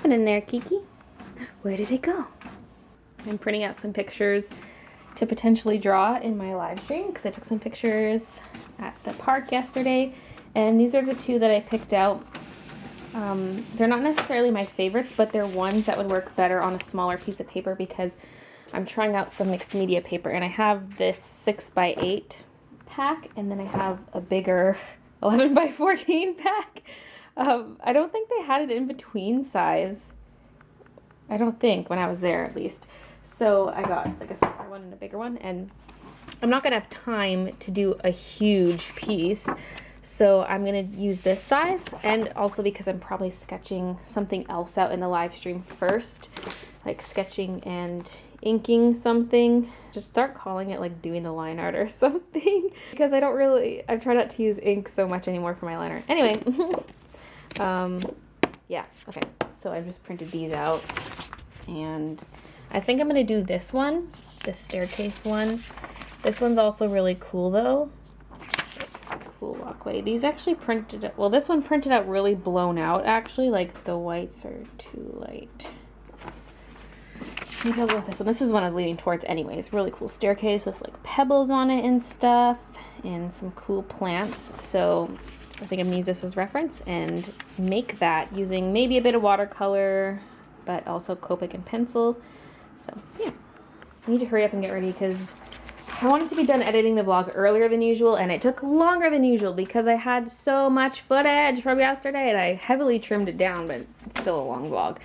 happening there, Kiki? Where did it go? I'm printing out some pictures to potentially draw in my live stream because I took some pictures at the park yesterday, and these are the two that I picked out. They're not necessarily my favorites, but they're ones that would work better on a smaller piece of paper because I'm trying out some mixed media paper, and I have this 6x8 pack, and then I have a bigger 11x14 pack. I don't think they had it in between size. I don't think, when I was there at least. So I got like a smaller one and a bigger one, and I'm not gonna have time to do a huge piece. So I'm gonna use this size, and also because I'm probably sketching something else out in the live stream first, like sketching and inking something. Just start calling it like doing the line art or something, because I try not to use ink so much anymore for my liner. Anyway, yeah, okay. So I just printed these out, and I think I'm gonna do this one, this staircase one. This one's also really cool though. Cool walkway. These actually printed, well, this one printed out really blown out actually, like the whites are too light. Maybe I'll go with this one. This is one I was leaning towards anyway. It's really cool staircase with like pebbles on it and stuff, and some cool plants. So I think I'm gonna use this as reference and make that using maybe a bit of watercolor, but also Copic and pencil. So yeah, I need to hurry up and get ready because I wanted to be done editing the vlog earlier than usual, and it took longer than usual because I had so much footage from yesterday, and I heavily trimmed it down, but it's still a long vlog.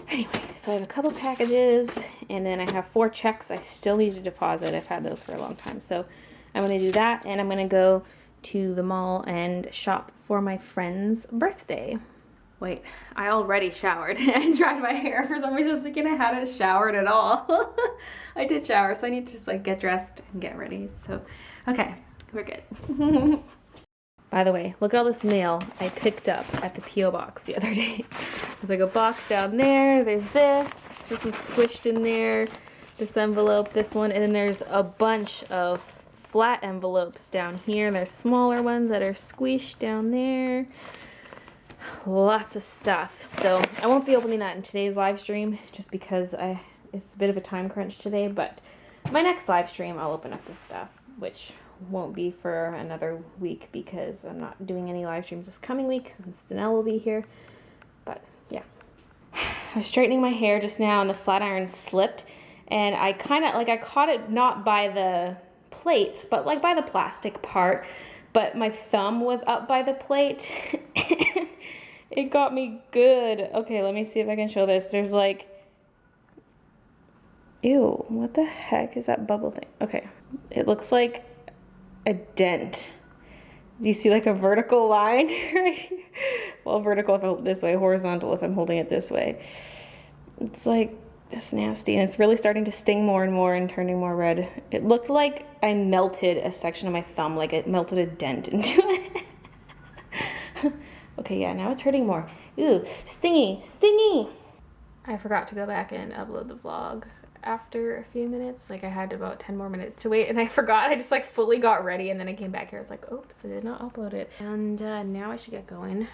Anyway, so I have a couple packages, and then I have 4 checks I still need to deposit. I've had those for a long time. So I'm going to do that, and I'm going to go to the mall and shop for my friend's birthday. Wait, I already showered and dried my hair. For some reason I was thinking I hadn't showered at all. I did shower, so I need to just like get dressed and get ready. So, okay, we're good. By the way, look at all this mail I picked up at the P.O. box the other day. There's like a box down there, there's this one's squished in there, this envelope, this one, and then there's a bunch of flat envelopes down here. There's smaller ones that are squished down there. Lots of stuff. So I won't be opening that in today's live stream just because it's a bit of a time crunch today, but my next live stream I'll open up this stuff, which won't be for another week because I'm not doing any live streams this coming week since Danelle will be here. But yeah, I was straightening my hair just now and the flat iron slipped, and I kind of like, I caught it not by the plates but like by the plastic part, but my thumb was up by the plate. It got me good. Okay, let me see if I can show this. There's like, ew, what the heck is that bubble thing? Okay, it looks like a dent. Do you see like a vertical line right here? Well, vertical if I hold it this way, horizontal if I'm holding it this way. It's like, that's nasty, and it's really starting to sting more and more and turning more red. It looked like I melted a section of my thumb, like it melted a dent into it. Okay, yeah, now it's hurting more. Ooh, stingy, stingy. I forgot to go back and upload the vlog after a few minutes. Like I had about 10 more minutes to wait, and I forgot. I just like fully got ready, and then I came back here. I was like, oops, I did not upload it. And now I should get going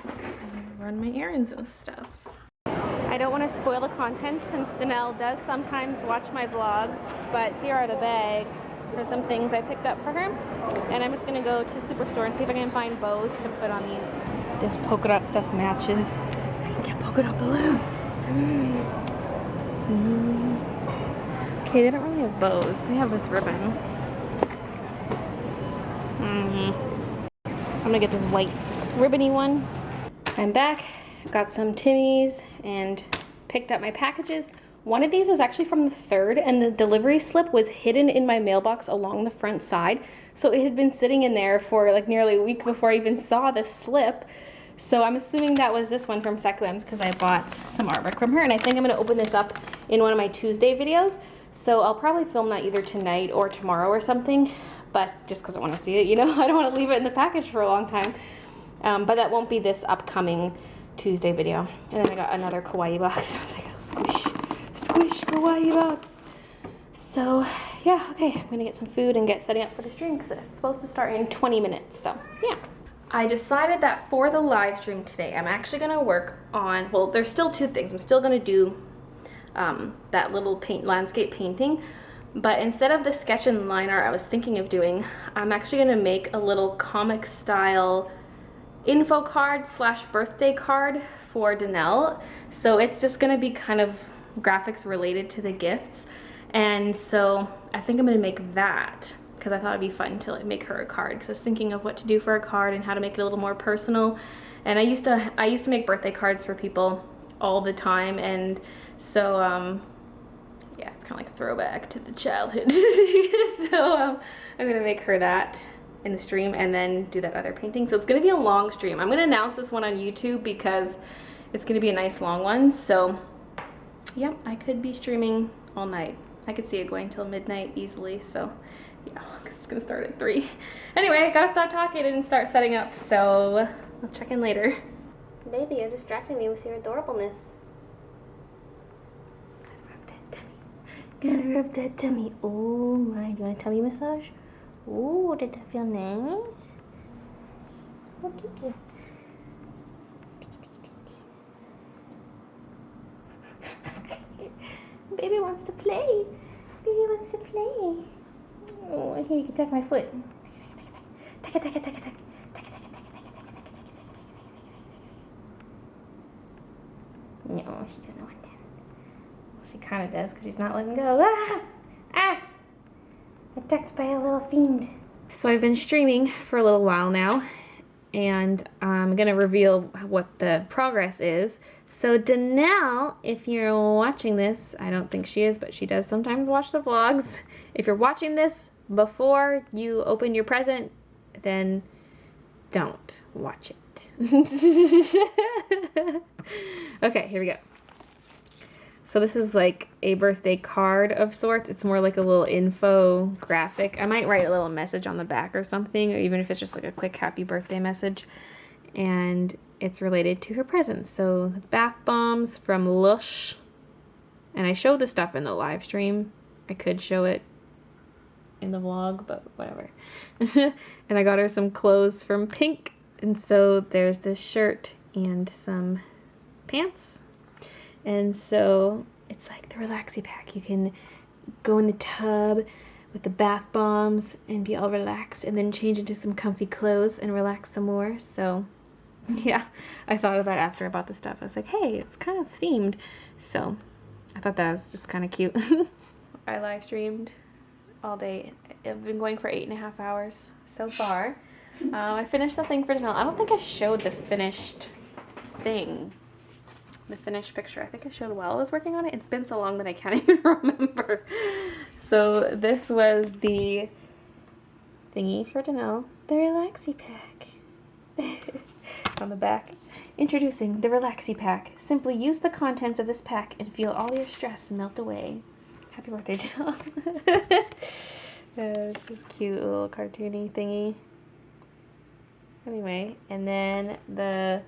and run my errands and stuff. I don't want to spoil the content since Danelle does sometimes watch my vlogs, but here are the bags for some things I picked up for her. And I'm just going to go to Superstore and see if I can find bows to put on these. This polka dot stuff matches. I can get polka dot balloons. Okay, they don't really have bows. They have this ribbon. I'm going to get this white ribbony one. I'm back. Got some Timmy's and picked up my packages. One of these is actually from the 3rd, and the delivery slip was hidden in my mailbox along the front side. So it had been sitting in there for like nearly a week before I even saw the slip. So I'm assuming that was this one from Sequins because I bought some artwork from her, and I think I'm going to open this up in one of my Tuesday videos. So I'll probably film that either tonight or tomorrow or something, but just because I want to see it, you know, I don't want to leave it in the package for a long time. But that won't be this upcoming Tuesday video. And then I got another kawaii box. I was like, oh, squish kawaii box. So yeah, okay, I'm gonna get some food and get setting up for the stream because it's supposed to start in 20 minutes. So yeah, I decided that for the live stream today, I'm actually gonna work on, well, there's still two things. I'm still gonna do that little landscape painting, but instead of the sketch and line art I was thinking of doing, I'm actually gonna make a little comic style info card slash birthday card for Danelle. So it's just gonna be kind of graphics related to the gifts. And so I think I'm gonna make that because I thought it'd be fun to like make her a card, because I was thinking of what to do for a card and how to make it a little more personal. And I used to make birthday cards for people all the time, and so yeah, it's kind of like a throwback to the childhood. So I'm gonna make her that in the stream and then do that other painting. So it's gonna be a long stream. I'm gonna announce this one on YouTube because it's gonna be a nice long one. So yeah, I could be streaming all night. I could see it going till midnight easily. So yeah, it's gonna start at 3. Anyway, I gotta stop talking and start setting up. So I'll check in later. Baby, you're distracting me with your adorableness. Gotta rub that tummy. Oh my, do you want a tummy massage? Oh, did that feel nice? Oh, Kiki. Baby wants to play. Baby wants to play. Oh, here, you can tuck my foot. Tuck it, tuck it, tuck it, tuck it. No, she doesn't want that. Well, she kind of does because she's not letting go. Ah! Ah! Attacked by a little fiend. So I've been streaming for a little while now, and I'm going to reveal what the progress is. So Danelle, if you're watching this, I don't think she is, but she does sometimes watch the vlogs. If you're watching this before you open your present, then don't watch it. Okay, here we go. So this is like a birthday card of sorts. It's more like a little info graphic. I might write a little message on the back or something, or even if it's just like a quick happy birthday message. And it's related to her presents. So bath bombs from Lush. And I showed the stuff in the live stream. I could show it in the vlog, but whatever. And I got her some clothes from Pink. And so there's this shirt and some pants. And so it's like the Relaxy Pack. You can go in the tub with the bath bombs and be all relaxed, and then change into some comfy clothes and relax some more. So yeah, I thought of that after I bought the stuff. I was like, hey, it's kind of themed. So I thought that was just kind of cute. I live streamed all day. I've been going for 8.5 hours so far. I finished the thing for Danelle. I don't think I showed the finished thing. The finished picture. I think I showed while I was working on it. It's been so long that I can't even remember. So this was the thingy for Danelle. The Relaxy Pack. On the back. Introducing the Relaxy Pack. Simply use the contents of this pack and feel all your stress melt away. Happy birthday, Danelle. This cute little cartoony thingy. Anyway, and then the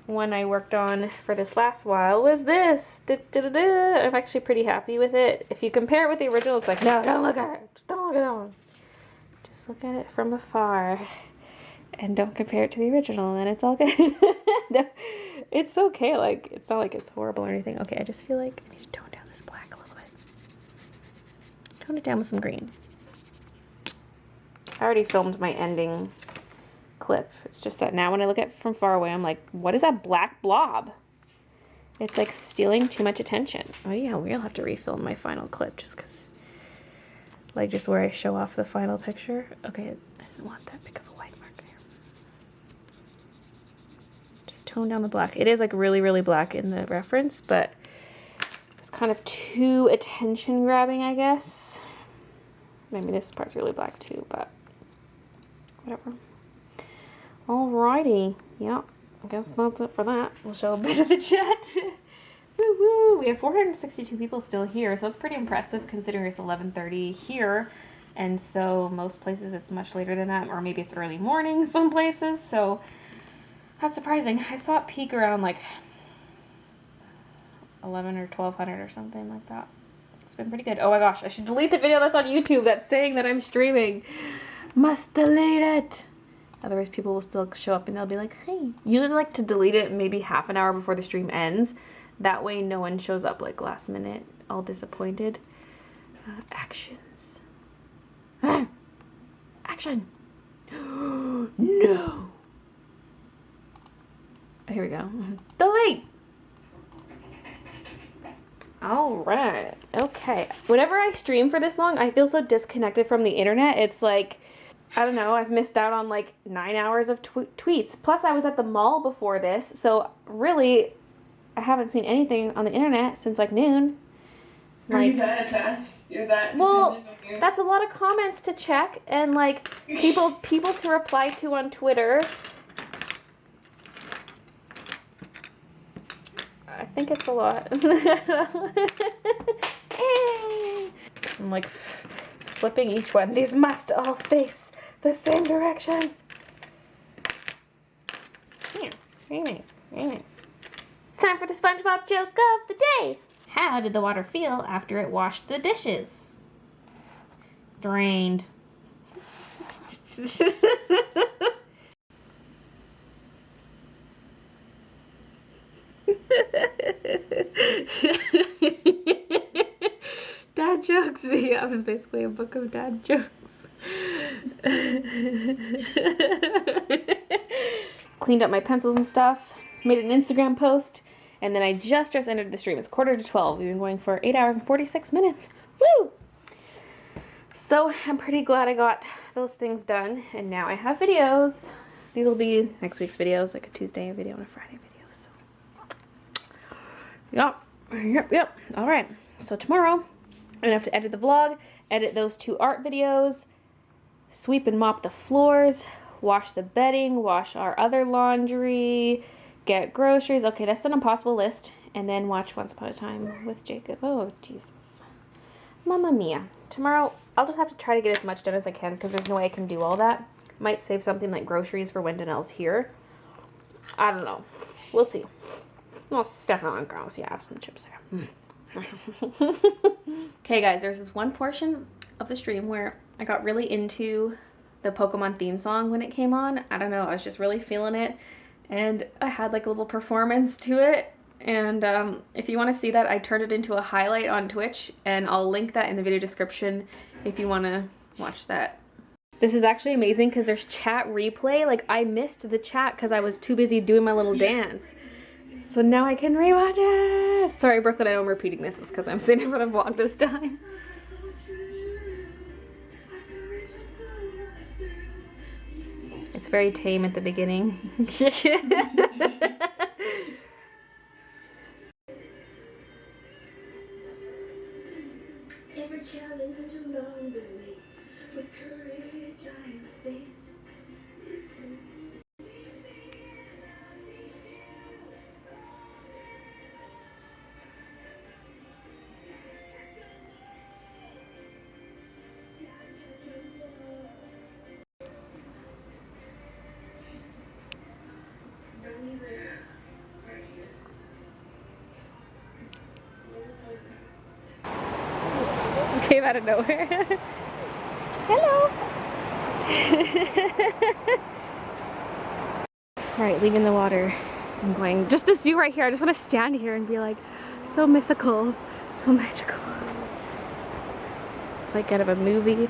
one I worked on for this last while was this. I'm actually pretty happy with it. If you compare it with the original, it's like, no, don't look at it. Just don't look at that one. Just look at it from afar. And don't compare it to the original, and it's all good. It's okay. Like, it's not like it's horrible or anything. Okay, I just feel like I need to tone down this black a little bit. Tone it down with some green. I already filmed my ending clip. It's just that now when I look at it from far away, I'm like, what is that black blob? It's like stealing too much attention. Oh yeah, we'll have to refilm my final clip just because, like, just where I show off the final picture. Okay, I didn't want that big of a white mark there. Just tone down the black. It is like really, really black in the reference, but it's kind of too attention grabbing, I guess. Maybe this part's really black too, but whatever. Alrighty, yeah, I guess that's it for that. We'll show a bit of the chat. Woo woo! We have 462 people still here, so that's pretty impressive considering it's 11:30 here, and so most places it's much later than that, or maybe it's early morning some places. So that's surprising. I saw it peak around like 11 or 1200 or something like that. It's been pretty good. Oh my gosh, I should delete the video that's on YouTube that's saying that I'm streaming. Must delete it. Otherwise people will still show up and they'll be like, hey. Usually I like to delete it maybe half an hour before the stream ends. That way no one shows up like last minute all disappointed. Actions. Action. No. Here we go. Delete. All right. Okay. Whenever I stream for this long, I feel so disconnected from the internet. It's like, I don't know, I've missed out on like 9 hours of tweets. Plus I was at the mall before this, so really I haven't seen anything on the internet since like noon. Are you that attached? You're that well, that's a lot of comments to check and like people to reply to on Twitter. I think it's a lot. I'm like flipping each one. These must all face the same direction. Yeah, very nice, very nice. It's time for the SpongeBob joke of the day. How did the water feel after it washed the dishes? Drained. Dad jokes. Yeah, it was basically a book of dad jokes. Cleaned up my pencils and stuff. Made an Instagram post. And then I just entered the stream. It's 11:45. We've been going for 8 hours and 46 minutes. Woo! So I'm pretty glad I got those things done. And now I have videos. These will be next week's videos, like a Tuesday video and a Friday video. So, yep. All right. So tomorrow, I'm gonna have to edit the vlog, edit those 2 art videos, sweep and mop the floors, wash the bedding, wash our other laundry, get groceries. Okay, that's an impossible list. And then watch Once Upon a Time with Jacob. Oh, Jesus. Mamma mia. Tomorrow, I'll just have to try to get as much done as I can because there's no way I can do all that. Might save something like groceries for when Danelle's here. I don't know. We'll see. Well, stepping on grounds. Yeah, I have some chips there. Okay, guys, there's this one portion of the stream where I got really into the Pokemon theme song when it came on. I don't know. I was just really feeling it. And I had like a little performance to it. And if you want to see that, I turned it into a highlight on Twitch. And I'll link that in the video description if you want to watch that. This is actually amazing because there's chat replay. Like, I missed the chat because I was too busy doing my little dance. So now I can rewatch it. Sorry, Brooklyn, I know I'm repeating this. It's because I'm sitting for the vlog this time. It's very tame at the beginning. Every challenge along the way, with courage I am faced. Came out of nowhere. Hello. Alright, leaving the water. I'm going, just this view right here. I just want to stand here and be like, so mythical, so magical. Like out of a movie.